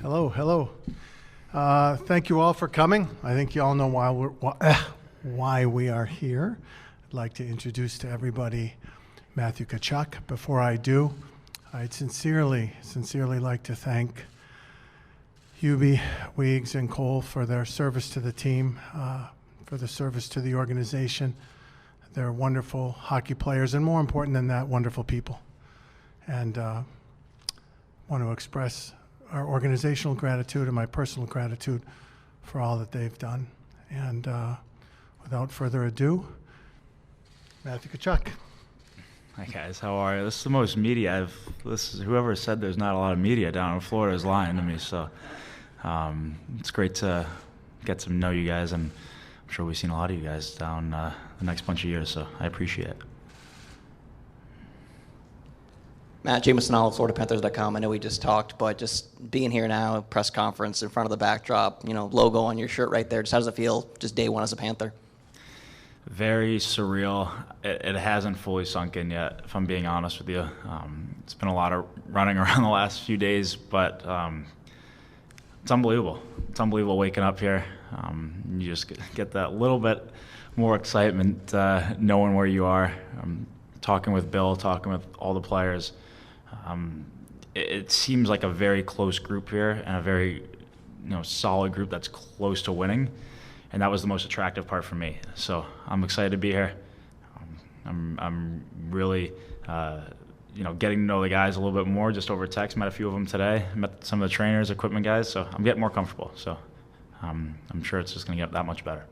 Hello, hello. Thank you all for coming. I think you all know why we are here. I'd like to introduce to everybody Matthew Tkachuk. Before I do, I'd sincerely like to thank Hubie, Weegs, and Cole for their service to the team, for the service to the organization. They're wonderful hockey players, and more important than that, wonderful people. And want to express our organizational gratitude and my personal gratitude for all that they've done. And without further ado, Matthew Tkachuk. Hi guys, how are you? This is the most media whoever said there's not a lot of media down in Florida is lying to me. So it's great to get to know you guys, and I'm sure we've seen a lot of you guys down the next bunch of years. So I appreciate it. Matt, Jameson, FloridaPanthers.com. I know we just talked, but just being here now, press conference in front of the backdrop, logo on your shirt right there. Just how does it feel, just day one as a Panther? Very surreal. It hasn't fully sunk in yet, if I'm being honest with you. It's been a lot of running around the last few days, but it's unbelievable. It's unbelievable waking up here. You just get that little bit more excitement knowing where you are. Talking with Bill, talking with all the players. It seems like a very close group here and a very solid group that's close to winning. And that was the most attractive part for me. So I'm excited to be here. I'm really, getting to know the guys a little bit more just over text. Met a few of them today. Met some of the trainers, equipment guys. So I'm getting more comfortable. So I'm sure it's just going to get that much better.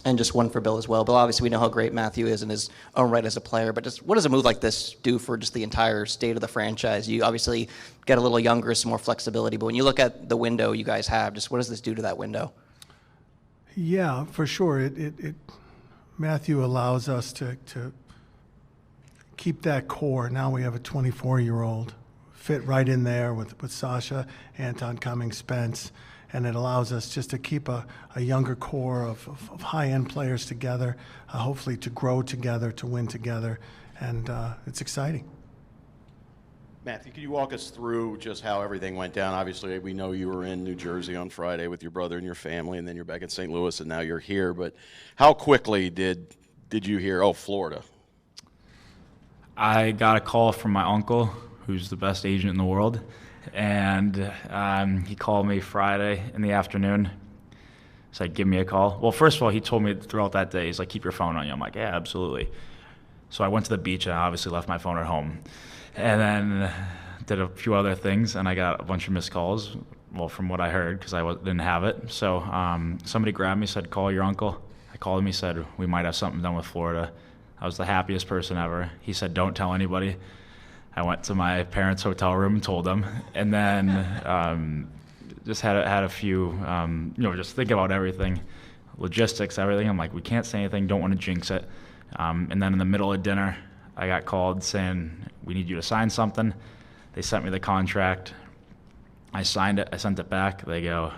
And just one for Bill as well. Bill, obviously we know how great Matthew is in his own right as a player, but just what does a move like this do for just the entire state of the franchise? You obviously get a little younger, some more flexibility, but when you look at the window you guys have, just what does this do to that window? Yeah, for sure. Matthew allows us to keep that core. Now we have a 24-year-old fit right in there with Sasha, Anton Cummings, Spence, and it allows us just to keep a younger core of high-end players together, hopefully to grow together, to win together, and it's exciting. Matthew, can you walk us through just how everything went down? Obviously, we know you were in New Jersey on Friday with your brother and your family, and then you're back in St. Louis, and now you're here. But how quickly did you hear, Florida? I got a call from my uncle, who's the best agent in the world, and he called me Friday in the afternoon. Said, give me a call. Well, first of all, he told me throughout that day, he's like, keep your phone on you. I'm like, yeah, absolutely. So I went to the beach, and I obviously left my phone at home. And then did a few other things, and I got a bunch of missed calls, well, from what I heard, because I didn't have it. So somebody grabbed me, said, call your uncle. I called him, he said, we might have something done with Florida. I was the happiest person ever. He said, don't tell anybody. I went to my parents' hotel room and told them. And then just had a few, just think about everything, logistics, everything. I'm like, we can't say anything, don't want to jinx it. And then in the middle of dinner, I got called saying, we need you to sign something. They sent me the contract. I signed it. I sent it back. They go,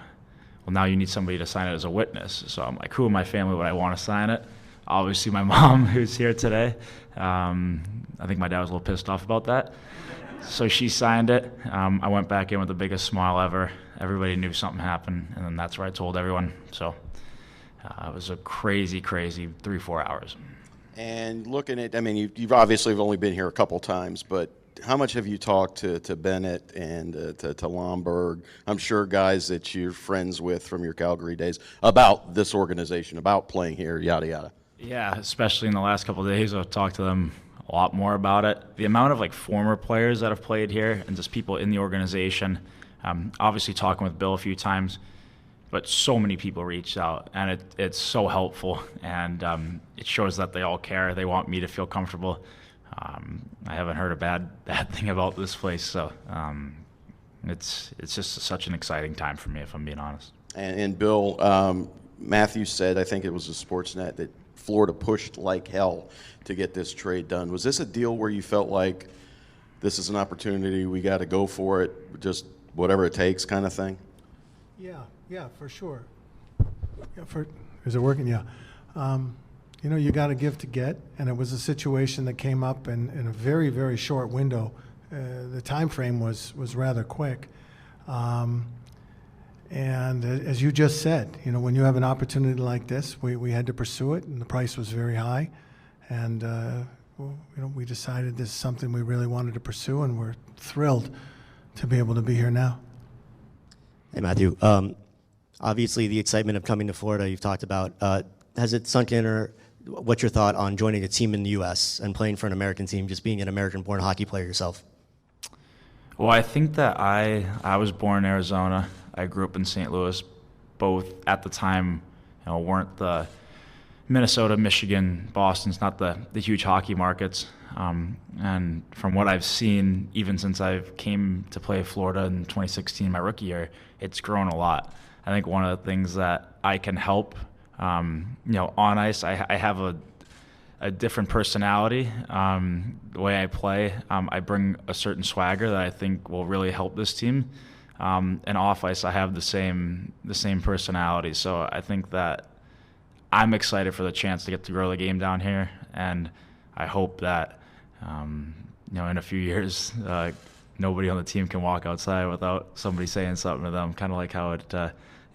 well, now you need somebody to sign it as a witness. So I'm like, who in my family would I want to sign it? Obviously my mom, who's here today. I think my dad was a little pissed off about that. So she signed it. I went back in with the biggest smile ever. Everybody knew something happened, and then that's where I told everyone. So it was a crazy 3-4 hours. And looking at, you've obviously only been here a couple times, but how much have you talked to Bennett and to Lomberg? I'm sure guys that you're friends with from your Calgary days about this organization, about playing here, yada, yada. Yeah, especially in the last couple of days, I've talked to them a lot more about it. The amount of former players that have played here and just people in the organization, obviously talking with Bill a few times, but so many people reached out, and it's so helpful, and it shows that they all care. They want me to feel comfortable. I haven't heard a bad thing about this place, so it's just such an exciting time for me, if I'm being honest. And Bill, Matthew said, I think it was a Sportsnet, that Florida pushed like hell to get this trade done. Was this a deal where you felt like this is an opportunity, we got to go for it, just whatever it takes kind of thing? Yeah, for sure. Is it working? Yeah. You got to give to get, and it was a situation that came up in a very, very short window. The time frame was rather quick. And as you just said, when you have an opportunity like this, we had to pursue it, and the price was very high. And we decided this is something we really wanted to pursue, and we're thrilled to be able to be here now. Hey, Matthew. Obviously, the excitement of coming to Florida you've talked about. Has it sunk in, or what's your thought on joining a team in the U.S. and playing for an American team, just being an American-born hockey player yourself? Well, I think that I was born in Arizona. I grew up in St. Louis. Both at the time, weren't the Minnesota, Michigan, Boston's not the huge hockey markets. And from what I've seen, even since I came to play Florida in 2016, my rookie year, it's grown a lot. I think one of the things that I can help, on ice, I have a different personality. The way I play, I bring a certain swagger that I think will really help this team. And off ice, I have the same personality. So I think that I'm excited for the chance to get to grow the game down here, and I hope that in a few years, nobody on the team can walk outside without somebody saying something to them, kind of like how it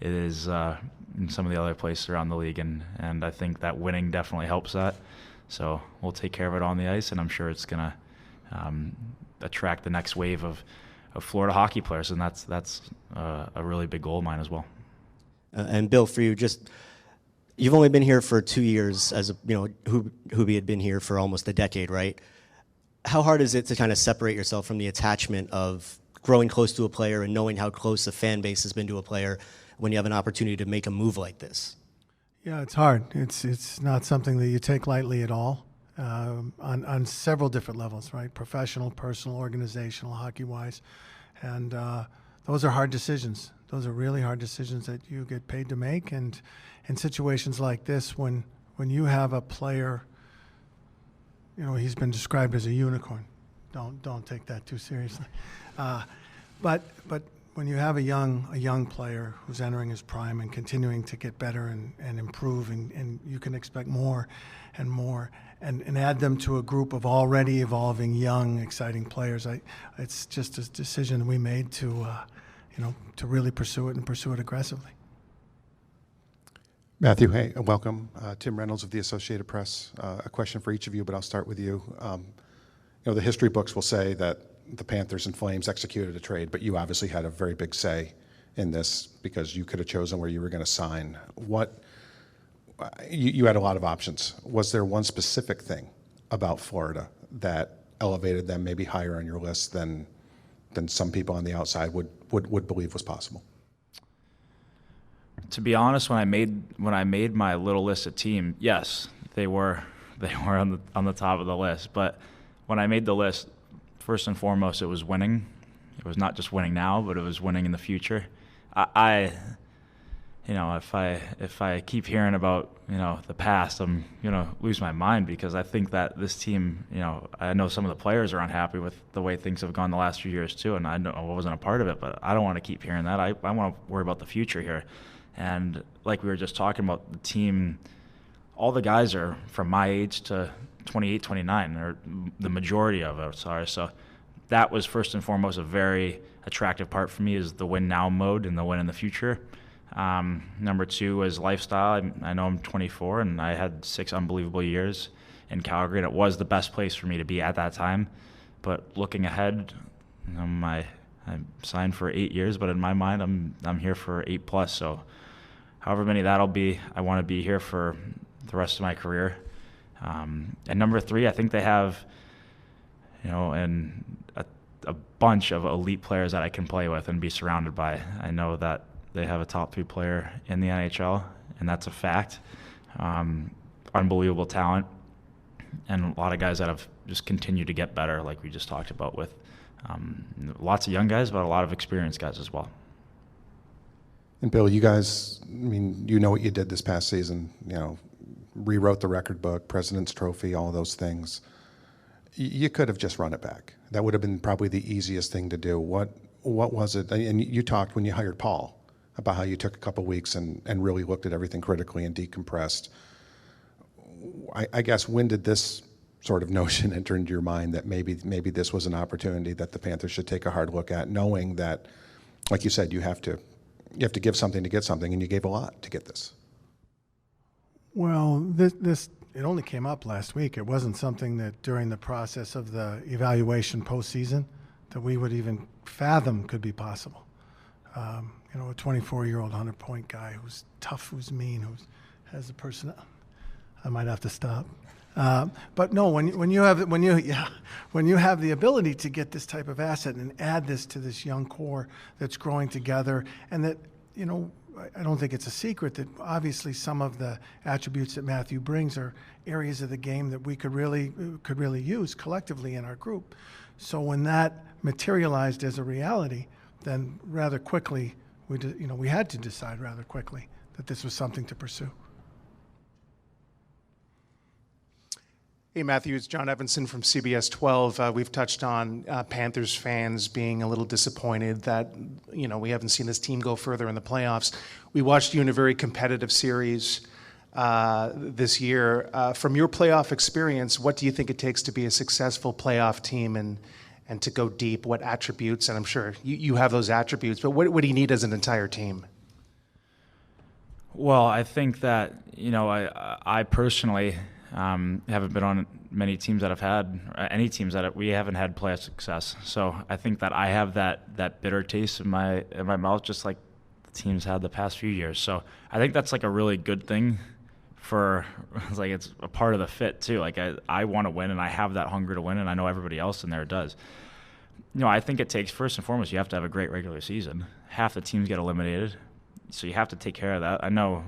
is in some of the other places around the league, and I think that winning definitely helps that. So we'll take care of it on the ice, and I'm sure it's going to attract the next wave of Florida hockey players, and that's a really big goal of mine as well. And Bill, for you, you've only been here for 2 years, as Hubie had been here for almost a decade, right? How hard is it to kind of separate yourself from the attachment of growing close to a player and knowing how close the fan base has been to a player when you have an opportunity to make a move like this? Yeah, it's hard. It's not something that you take lightly at all, on several different levels, right? Professional, personal, organizational, hockey-wise. And those are hard decisions. Those are really hard decisions that you get paid to make. And in situations like this, when you have a player, he's been described as a unicorn. Don't take that too seriously. But when you have a young player who's entering his prime and continuing to get better and improve, and you can expect more and more, and add them to a group of already evolving, young, exciting players, it's just a decision we made to really pursue it and pursue it aggressively. Matthew, hey, welcome. Tim Reynolds of the Associated Press. A question for each of you, but I'll start with you. The history books will say that the Panthers and Flames executed a trade, but you obviously had a very big say in this because you could have chosen where you were going to sign. You had a lot of options. Was there one specific thing about Florida that elevated them maybe higher on your list than some people on the outside would believe was possible? To be honest, when I made my little list of team, yes, they were on the top of the list. But when I made the list, first and foremost, it was winning. It was not just winning now, but it was winning in the future. If I keep hearing about the past, I'm gonna lose my mind, because I think that this team, I know some of the players are unhappy with the way things have gone the last few years too, and I wasn't a part of it, but I don't want to keep hearing that. I want to worry about the future here. And like we were just talking about, the team, all the guys are from my age to 28, 29, or the majority of it, sorry. So that was first and foremost a very attractive part for me, is the win now mode and the win in the future. Number two was lifestyle. I know I'm 24, and I had 6 unbelievable years in Calgary, and it was the best place for me to be at that time. But looking ahead, I signed for 8 years, but in my mind, I'm here for 8+. So however many that'll be, I want to be here for the rest of my career. And number three, I think they have, and a bunch of elite players that I can play with and be surrounded by. I know that they have a top 3 player in the NHL, and that's a fact. Unbelievable talent, and a lot of guys that have just continued to get better, like we just talked about, with lots of young guys, but a lot of experienced guys as well. And Bill, you guys, what you did this past season, rewrote the record book, President's Trophy, all those things. You could have just run it back. That would have been probably the easiest thing to do. What was it? And you talked when you hired Paul about how you took a couple weeks and really looked at everything critically and decompressed. I guess, when did this sort of notion enter into your mind that maybe this was an opportunity that the Panthers should take a hard look at, knowing that like you said, you have to give something to get something, and you gave a lot to get this. Well, this it only came up last week. It wasn't something that during the process of the evaluation postseason that we would even fathom could be possible. A 24-year-old 100-point guy who's tough, who's mean, who has the person. I might have to stop. But no, when you have the ability to get this type of asset and add this to this young core that's growing together, and that I don't think it's a secret that obviously some of the attributes that Matthew brings are areas of the game that we could really use collectively in our group. So when that materialized as a reality, then rather quickly we had to decide rather quickly that this was something to pursue. Hey, Matthew, it's John Evanson from CBS 12. We've touched on Panthers fans being a little disappointed that, we haven't seen this team go further in the playoffs. We watched you in a very competitive series this year. From your playoff experience, what do you think it takes to be a successful playoff team and to go deep? What attributes? And I'm sure you have those attributes, but what do you need as an entire team? Well, I think that, I personally haven't been on many teams that have had any teams that we haven't had playoff success. So I think that I have that bitter taste in my mouth, just like the teams had the past few years. So I think that's like a really good thing it's a part of the fit too. Like I want to win, and I have that hunger to win, and I know everybody else in there does. I think it takes, first and foremost, you have to have a great regular season. Half the teams get eliminated, so you have to take care of that. I know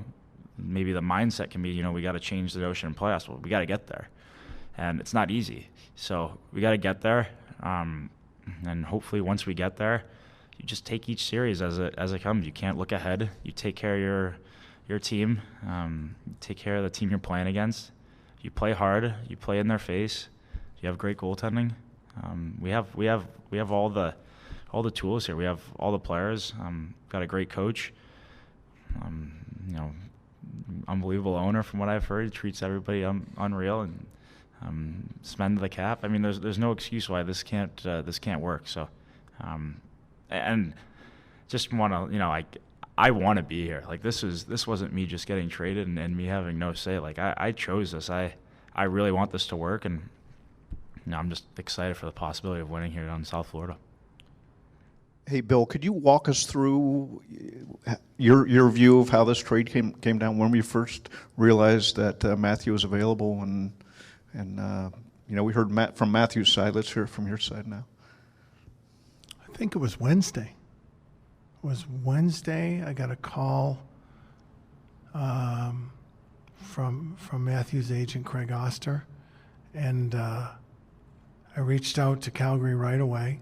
maybe the mindset can be, we got to change the notion in playoffs. Well, we got to get there, and it's not easy. So we got to get there, and hopefully once we get there, you just take each series as it comes. You can't look ahead. You take care of your team. You take care of the team you're playing against. You play hard. You play in their face. You have great goaltending. We have all the tools here. We have all the players. Got a great coach. Unbelievable owner from what I've heard. He treats everybody unreal, and spend the cap. I mean, there's no excuse why this can't work. So, and just want to, I want to be here. Like this wasn't me just getting traded and me having no say. Like I chose this. I really want this to work, and I'm just excited for the possibility of winning here in South Florida. Hey, Bill, could you walk us through your view of how this trade came down when we first realized that Matthew was available, and we heard from Matthew's side. Let's hear it from your side now. I think it was Wednesday. I got a call from Matthew's agent, Craig Oster, and I reached out to Calgary right away.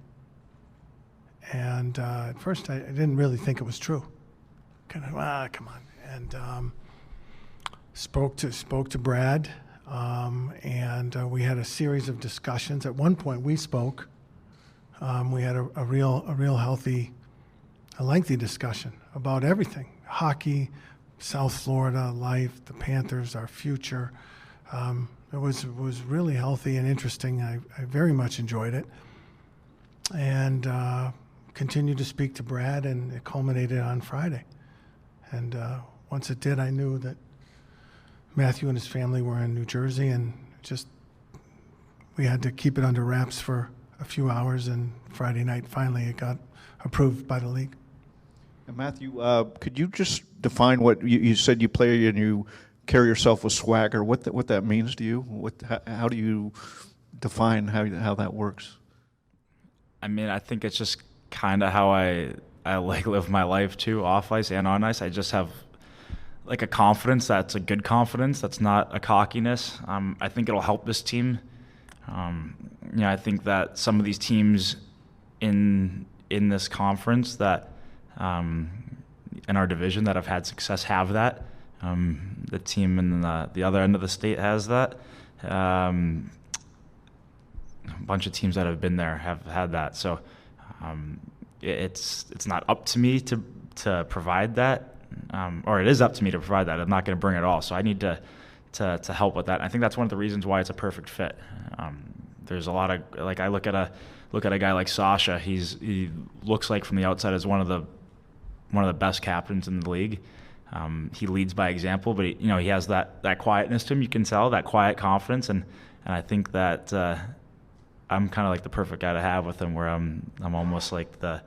And at first, I didn't really think it was true. Kind of, come on. And spoke to Brad, and we had a series of discussions. At one point, we spoke. We had a real healthy, lengthy discussion about everything: hockey, South Florida, life, the Panthers, our future. It was really healthy and interesting. I very much enjoyed it, and continued to speak to Brad, and it culminated on Friday. And once it did, I knew that Matthew and his family were in New Jersey, and we had to keep it under wraps for a few hours, and Friday night, finally, it got approved by the league. And Matthew, could you just define what you said? You play and you carry yourself with swagger. What that means to you? How do you define how that works? I mean, I think it's just kind of how I like live my life too, off ice and on ice. I just have like a confidence that's a good confidence. That's not a cockiness. I think it'll help this team. I think that some of these teams in this conference that in our division that have had success have that. The team in the other end of the state has that. A bunch of teams that have been there have had that. So it's not up to me to provide that, or it is up to me to provide that. I'm not going to bring it all. So I need to help with that. I think that's one of the reasons why it's a perfect fit. There's a lot of, like, I look at a look at a guy like Sasha. He looks like from the outside as one of the best captains in the league. He leads by example, but he has that quietness to him. You can tell that quiet confidence, and I think that I'm kind of like the perfect guy to have with him, where I'm almost like the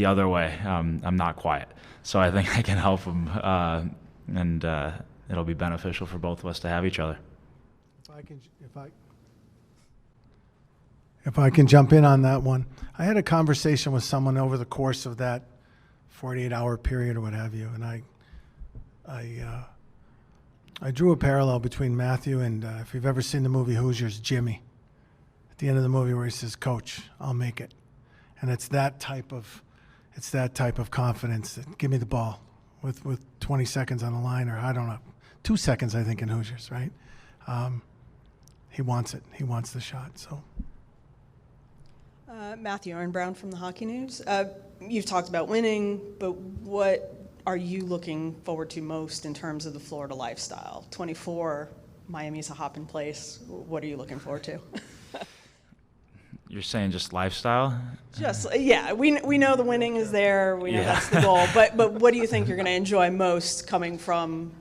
other way. I'm not quiet, so I think I can help him, and it'll be beneficial for both of us to have each other. If I can jump in on that one, I had a conversation with someone over the course of that 48-hour period or what have you, and I drew a parallel between Matthew and if you've ever seen the movie Hoosiers, Jimmy. At the end of the movie where he says, "Coach, I'll make it," and it's that type of confidence. That, give me the ball with 20 seconds on the line, or I don't know, 2 seconds I think in Hoosiers, right? He wants it. He wants the shot. So. Matthew, Aaron Brown from the Hockey News. You've talked about winning, but what are you looking forward to most in terms of the Florida lifestyle? 24, Miami's a hopping place. What are you looking forward to? You're saying just lifestyle? Yeah, we know the winning is there. We know that's the goal. But what do you think you're going to enjoy most coming from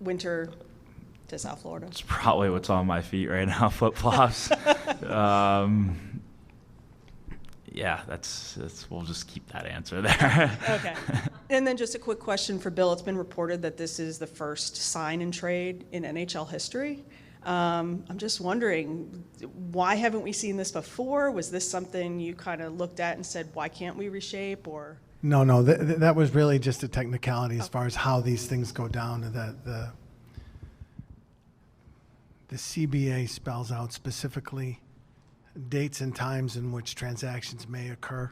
winter to South Florida? It's probably what's on my feet right now, flip-flops. Yeah, we'll just keep that answer there. Okay. And then just a quick question for Bill. It's been reported that this is the first sign and trade in NHL history. I'm just wondering, why haven't we seen this before? Was this something you kind of looked at and said, why can't we reshape? Or No, that was really just a technicality as far as how these things go down. The CBA spells out specifically dates and times in which transactions may occur,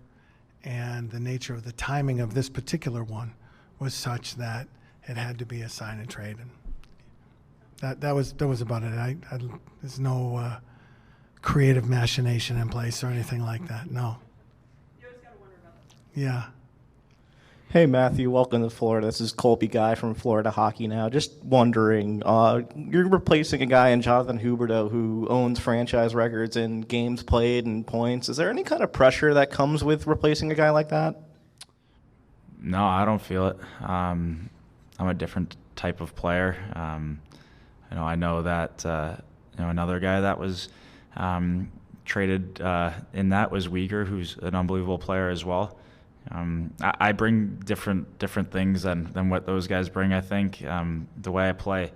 and the nature of the timing of this particular one was such that it had to be a sign and trade, and that was about it. There's no creative machination in place or anything like that. No. You always got to wonder about that. Yeah. Hey, Matthew, welcome to Florida. This is Colby Guy from Florida Hockey Now. Just wondering, you're replacing a guy in Jonathan Huberdeau who owns franchise records in games played and points. Is there any kind of pressure that comes with replacing a guy like that? No, I don't feel it. I'm a different type of player. I know that another guy that was traded in that was Uyghur, who's an unbelievable player as well. I bring different things than what those guys bring. I think the way I play.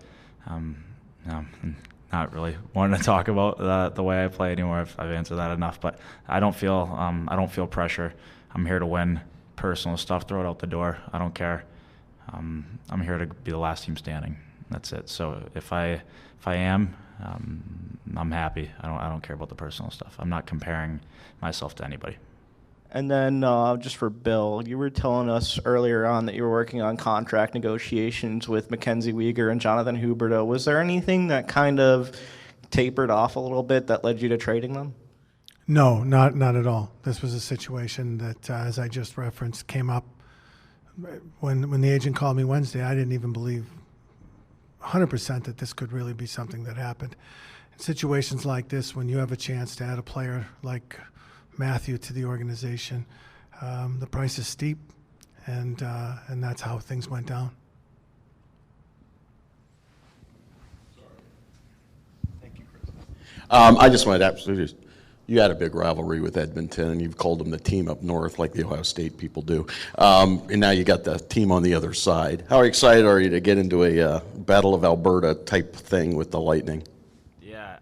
Not really wanting to talk about the way I play anymore. I've answered that enough. But I don't feel pressure. I'm here to win. Personal stuff, throw it out the door. I don't care. I'm here to be the last team standing. That's it. So if I am, I'm happy. I don't care about the personal stuff. I'm not comparing myself to anybody. And then just for Bill, you were telling us earlier on that you were working on contract negotiations with Mackenzie Weegar and Jonathan Huberdeau. Was there anything that kind of tapered off a little bit that led you to trading them? No, not at all. This was a situation that, as I just referenced, came up when the agent called me Wednesday. I didn't even believe 100% that this could really be something that happened. In situations like this, when you have a chance to add a player like Matthew to the organization, the price is steep, and that's how things went down. Thank you, Chris. I just wanted to absolutely. You had a big rivalry with Edmonton, and you've called them the team up north, like the Ohio State people do. And now you got the team on the other side. How excited are you to get into a Battle of Alberta type thing with the Lightning? Yeah,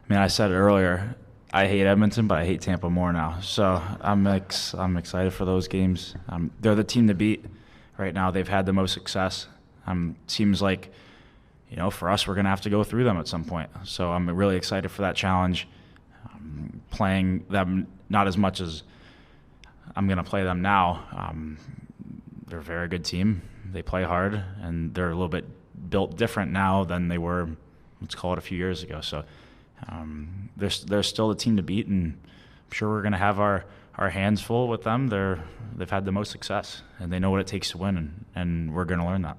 I said it earlier. I hate Edmonton, but I hate Tampa more now. So I'm excited for those games. They're the team to beat right now. They've had the most success. Seems like, for us, we're going to have to go through them at some point. So I'm really excited for that challenge. Playing them not as much as I'm going to play them now. They're a very good team. They play hard, and they're a little bit built different now than they were, let's call it, a few years ago. So they're still the team to beat, and I'm sure we're going to have our hands full with them. They've had the most success, and they know what it takes to win, and we're going to learn that.